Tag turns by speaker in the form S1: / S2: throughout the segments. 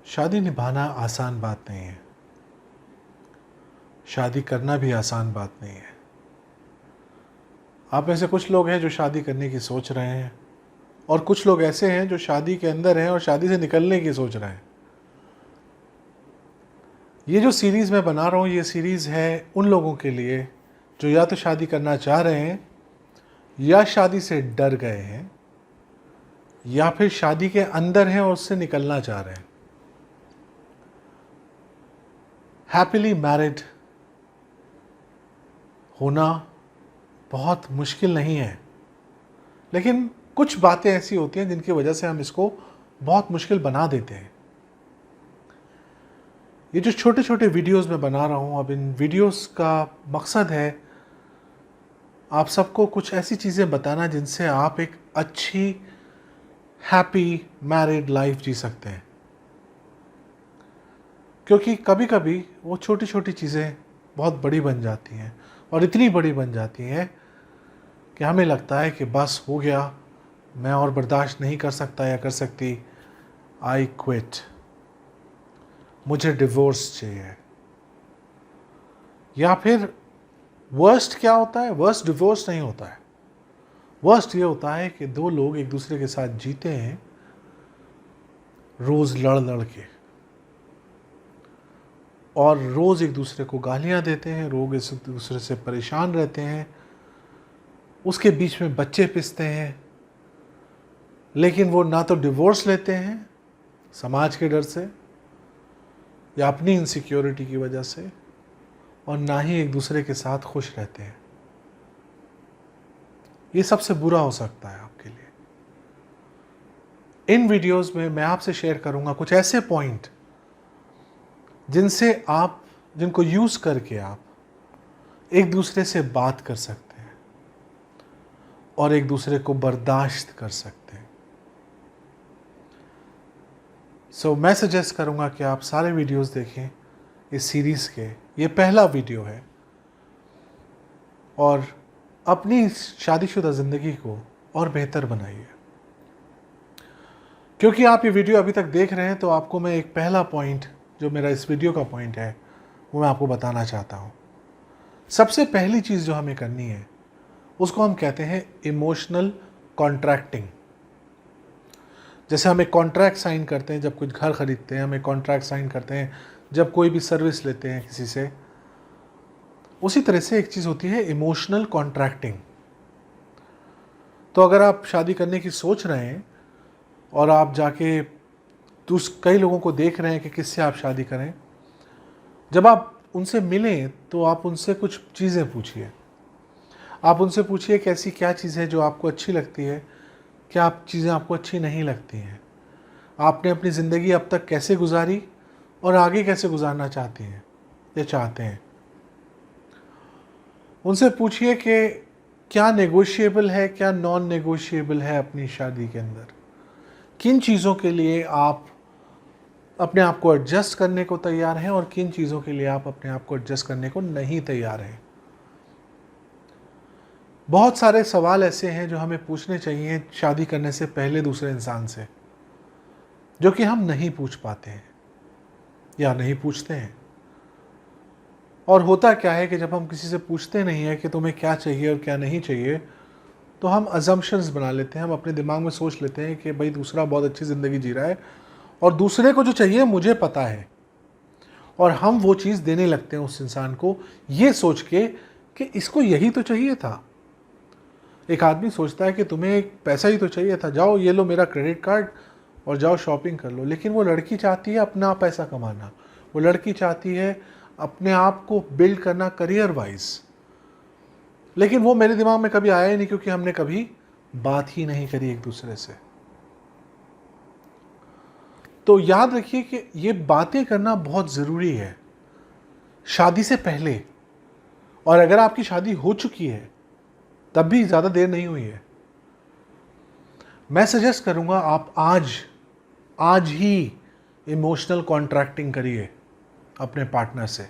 S1: शादी निभाना आसान बात नहीं है। शादी करना भी आसान बात नहीं है। आप में से कुछ लोग हैं जो शादी करने की सोच रहे हैं और कुछ लोग ऐसे हैं जो शादी के अंदर हैं और शादी से निकलने की सोच रहे हैं। ये जो सीरीज़ मैं बना रहा हूँ, ये सीरीज़ है उन लोगों के लिए जो या तो शादी करना चाह रहे हैं या शादी से डर गए हैं या फिर शादी के अंदर हैं और उससे निकलना चाह रहे हैं। हैप्पीली मैरिड होना बहुत मुश्किल नहीं है, लेकिन कुछ बातें ऐसी होती हैं जिनकी वजह से हम इसको बहुत मुश्किल बना देते हैं। ये जो छोटे छोटे वीडियोस मैं बना रहा हूँ, अब इन वीडियोस का मकसद है आप सबको कुछ ऐसी चीज़ें बताना जिनसे आप एक अच्छी हैप्पी मैरिड लाइफ जी सकते हैं। क्योंकि कभी कभी वो छोटी छोटी चीज़ें बहुत बड़ी बन जाती हैं और इतनी बड़ी बन जाती हैं कि हमें लगता है कि बस हो गया, मैं और बर्दाश्त नहीं कर सकता या कर सकती, आई क्विट, मुझे डिवोर्स चाहिए। या फिर वर्स्ट क्या होता है? वर्स्ट डिवोर्स नहीं होता है। वर्स्ट ये होता है कि दो लोग एक दूसरे के साथ जीते हैं रोज़ लड़ लड़ के और रोज़ एक दूसरे को गालियां देते हैं, रोज़ एक दूसरे से परेशान रहते हैं, उसके बीच में बच्चे पिसते हैं, लेकिन वो ना तो डिवोर्स लेते हैं समाज के डर से या अपनी इनसिक्योरिटी की वजह से, और ना ही एक दूसरे के साथ खुश रहते हैं। ये सबसे बुरा हो सकता है आपके लिए। इन वीडियोस में मैं आपसे शेयर करूंगा कुछ ऐसे पॉइंट जिनको यूज करके आप एक दूसरे से बात कर सकते हैं और एक दूसरे को बर्दाश्त कर सकते हैं। मैं सजेस्ट करूंगा कि आप सारे वीडियोस देखें इस सीरीज के। ये पहला वीडियो है और अपनी शादीशुदा ज़िंदगी को और बेहतर बनाइए। क्योंकि आप ये वीडियो अभी तक देख रहे हैं तो आपको मैं एक पहला पॉइंट, जो मेरा इस वीडियो का पॉइंट है, वो मैं आपको बताना चाहता हूँ। सबसे पहली चीज़ जो हमें करनी है उसको हम कहते हैं इमोशनल कॉन्ट्रैक्टिंग। जैसे हम एक कॉन्ट्रैक्ट साइन करते हैं जब कुछ घर खरीदते हैं, हम एक कॉन्ट्रैक्ट साइन करते हैं जब कोई भी सर्विस लेते हैं किसी से, उसी तरह से एक चीज़ होती है इमोशनल कॉन्ट्रैक्टिंग। तो अगर आप शादी करने की सोच रहे हैं और आप जाके कई लोगों को देख रहे हैं कि किससे आप शादी करें, जब आप उनसे मिलें तो आप उनसे कुछ चीज़ें पूछिए। आप उनसे पूछिए कि ऐसी क्या चीज़ है जो आपको अच्छी लगती है, क्या आप चीज़ें आपको अच्छी नहीं लगती हैं, आपने अपनी ज़िंदगी अब तक कैसे गुजारी और आगे कैसे गुजारना चाहती हैं या चाहते हैं। उनसे पूछिए कि क्या नेगोशिएबल है, क्या नॉन नेगोशिएबल है अपनी शादी के अंदर, किन चीज़ों के लिए आप अपने आप को एडजस्ट करने को तैयार हैं और किन चीज़ों के लिए आप अपने आप को एडजस्ट करने को नहीं तैयार हैं। बहुत सारे सवाल ऐसे हैं जो हमें पूछने चाहिए शादी करने से पहले दूसरे इंसान से, जो कि हम नहीं पूछ पाते हैं या नहीं पूछते हैं। और होता क्या है कि जब हम किसी से पूछते नहीं है कि तुम्हें क्या चाहिए और क्या नहीं चाहिए, तो हम अजम्पशंस बना लेते हैं। हम अपने दिमाग में सोच लेते हैं कि भाई दूसरा बहुत अच्छी ज़िंदगी जी रहा है और दूसरे को जो चाहिए मुझे पता है, और हम वो चीज़ देने लगते हैं उस इंसान को ये सोच के कि इसको यही तो चाहिए था। एक आदमी सोचता है कि तुम्हें एक पैसा ही तो चाहिए था, जाओ ये लो मेरा क्रेडिट कार्ड और जाओ शॉपिंग कर लो। लेकिन वो लड़की चाहती है अपना पैसा कमाना, वो लड़की चाहती है अपने आप को बिल्ड करना करियर वाइज, लेकिन वो मेरे दिमाग में कभी आया ही नहीं क्योंकि हमने कभी बात ही नहीं करी एक दूसरे से। तो याद रखिए कि ये बातें करना बहुत ज़रूरी है शादी से पहले, और अगर आपकी शादी हो चुकी है तब भी ज़्यादा देर नहीं हुई है। मैं सजेस्ट करूंगा आप आज ही इमोशनल कॉन्ट्रैक्टिंग करिए अपने पार्टनर से।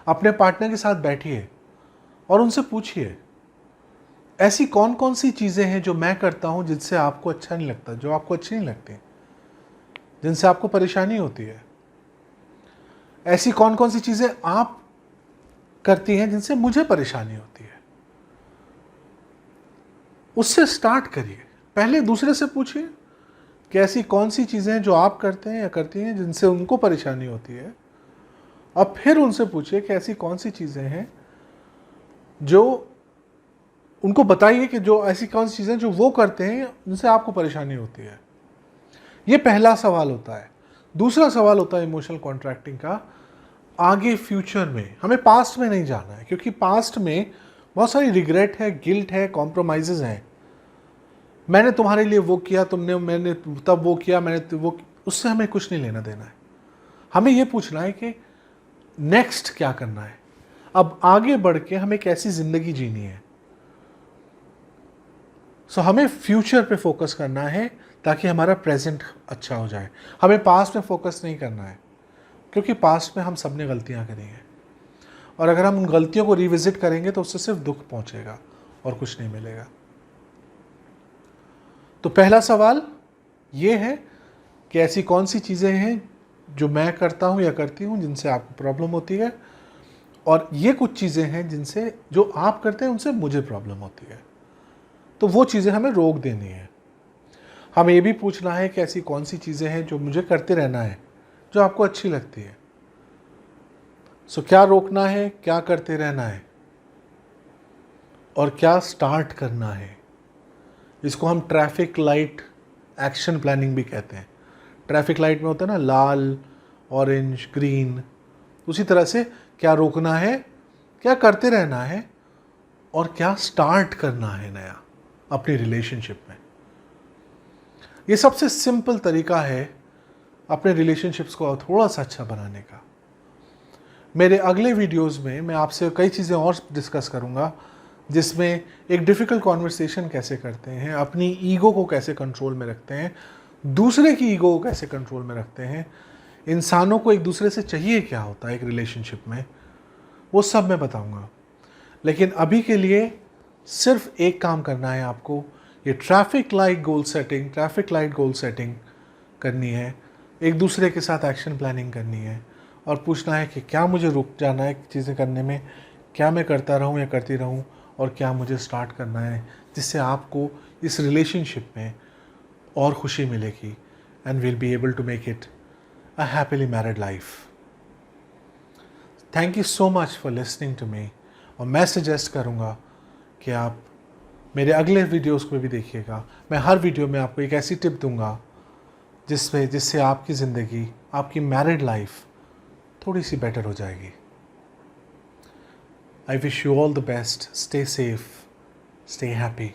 S1: अपने पार्टनर के साथ बैठिए और उनसे पूछिए ऐसी कौन कौन सी चीज़ें हैं जो मैं करता हूं जिससे आपको अच्छा नहीं लगता, जो आपको अच्छी नहीं लगती। जिनसे आपको परेशानी होती है? ऐसी कौन कौन सी चीज़ें आप करती हैं जिनसे मुझे परेशानी होती है? उससे स्टार्ट करिए। पहले दूसरे से पूछिए कि ऐसी कौन सी चीज़ें हैं जो आप करते हैं या करती हैं जिनसे उनको परेशानी होती है। अब फिर उनसे पूछिए कि ऐसी कौन सी चीज़ें हैं जो उनको बताइए कि जो ऐसी कौन सी चीज़ें जो वो करते हैं जिनसे आपको परेशानी होती है। ये पहला सवाल होता है। दूसरा सवाल होता है इमोशनल कॉन्ट्रैक्टिंग का, आगे फ्यूचर में हमें पास्ट में नहीं जाना है, क्योंकि पास्ट में बहुत सारी रिग्रेट है, गिल्ट है, कॉम्प्रोमाइज़ हैं। मैंने तुम्हारे लिए वो किया, मैंने तब वो किया, उससे हमें कुछ नहीं लेना देना है। हमें ये पूछना है कि नेक्स्ट क्या करना है, अब आगे बढ़ के हमें कैसी ज़िंदगी जीनी है। हमें फ्यूचर पे फोकस करना है ताकि हमारा प्रेजेंट अच्छा हो जाए। हमें पास्ट में फोकस नहीं करना है, क्योंकि पास्ट में हम सब ने गलतियां करी हैं, और अगर हम उन गलतियों को रिविजिट करेंगे तो उससे सिर्फ दुख पहुंचेगा और कुछ नहीं मिलेगा। तो पहला सवाल ये है कि ऐसी कौन सी चीज़ें हैं जो मैं करता हूं या करती हूं जिनसे आपको प्रॉब्लम होती है, और ये कुछ चीज़ें हैं जिनसे जो आप करते हैं उनसे मुझे प्रॉब्लम होती है। तो वो चीज़ें हमें रोक देनी है। हमें ये भी पूछना है कि ऐसी कौन सी चीज़ें हैं जो मुझे करते रहना है, जो आपको अच्छी लगती है। क्या रोकना है, क्या करते रहना है, और क्या स्टार्ट करना है। इसको हम ट्रैफिक लाइट एक्शन प्लानिंग भी कहते हैं। ट्रैफिक लाइट में होता है ना लाल, ऑरेंज, ग्रीन, उसी तरह से क्या रोकना है, क्या करते रहना है, और क्या स्टार्ट करना है नया अपनी रिलेशनशिप में। ये सबसे सिंपल तरीका है अपने रिलेशनशिप्स को थोड़ा सा अच्छा बनाने का। मेरे अगले वीडियोस में मैं आपसे कई चीज़ें और डिस्कस करूंगा, जिसमें एक डिफ़िकल्ट कॉन्वर्सेशन कैसे करते हैं, अपनी ईगो को कैसे कंट्रोल में रखते हैं, दूसरे की ईगो को कैसे कंट्रोल में रखते हैं, इंसानों को एक दूसरे से चाहिए क्या होता है एक रिलेशनशिप में, वो सब मैं बताऊंगा। लेकिन अभी के लिए सिर्फ एक काम करना है आपको, ये ट्रैफिक लाइट गोल सेटिंग करनी है, एक दूसरे के साथ एक्शन प्लानिंग करनी है, और पूछना है कि क्या मुझे रुक जाना है चीज़ें करने में, क्या मैं करता रहूं या करती रहूं, और क्या मुझे स्टार्ट करना है, जिससे आपको इस रिलेशनशिप में और खुशी मिलेगी, and will be able to make it a happily married life. Thank you so much for listening to me, और मैं सजेस्ट करूँगा कि आप मेरे अगले वीडियोस को भी देखिएगा। मैं हर वीडियो में आपको एक ऐसी टिप दूंगा जिससे आपकी ज़िंदगी, आपकी मैरिड लाइफ थोड़ी सी बेटर हो जाएगी। I wish you all the best, stay safe, stay happy.